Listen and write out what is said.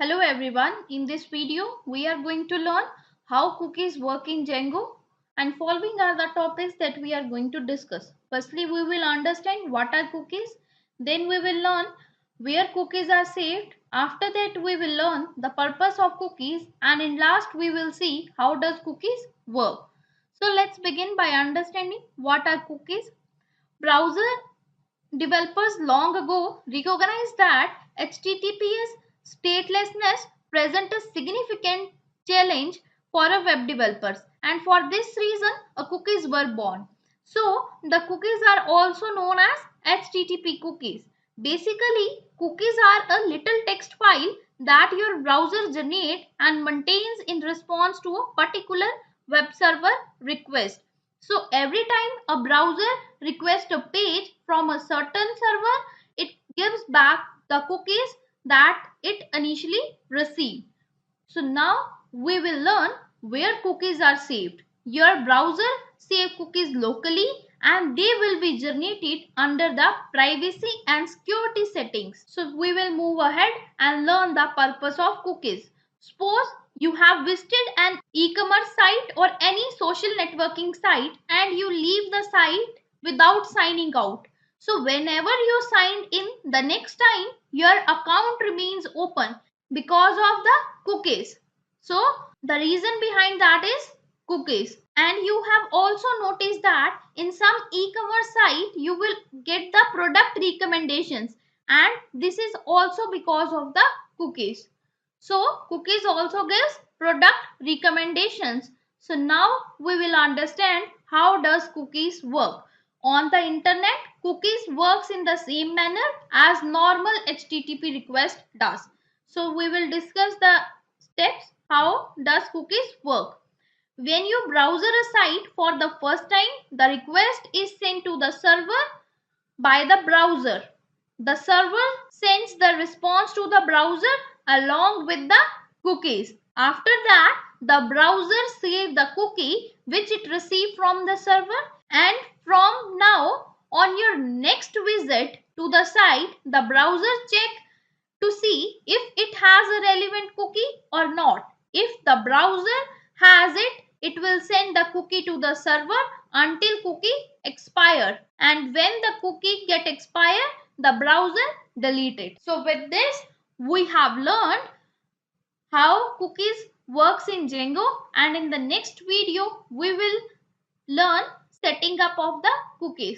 Hello everyone, in this video we are going to learn how cookies work in Django, and following are the topics that we are going to discuss. Firstly, we will understand what are cookies, then we will learn where cookies are saved. After that we will learn the purpose of cookies, and in last we will see how does cookies work. So let's begin by understanding what are cookies. Browser developers long ago recognized that HTTPS statelessness present a significant challenge for a web developers, and for this reason cookies were born. So the cookies are also known as HTTP cookies. Basically, cookies are a little text file that your browser generates and maintains in response to a particular web server request. So every time a browser requests a page from a certain server, it gives back the cookies that it initially received. So now we will learn where cookies are saved. Your browser saves cookies locally and they will be generated under the privacy and security settings. So we will move ahead and learn the purpose of cookies. Suppose you have visited an e-commerce site or any social networking site and you leave the site without signing out. So whenever you sign in the next time, your account remains open because of the cookies. So the reason behind that is cookies. And you have also noticed that in some e-commerce site you will get the product recommendations, and this is also because of the cookies. So cookies also gives product recommendations. So now we will understand how does cookies work. On the internet, cookies works in the same manner as normal HTTP request does. So we will discuss the steps how does cookies work. When you browse a site for the first time, the request is sent to the server by the browser. The server sends the response to the browser along with the cookies. After that, the browser saves the cookie which it received from the server, and from now on your next visit to the site, the browser check to see if it has a relevant cookie or not. If the browser has it, it will send the cookie to the server until cookie expire, and when the cookie get expire, the browser delete it. So with this we have learned how cookies works in Django, and in the next video we will learn setting up of the cookies.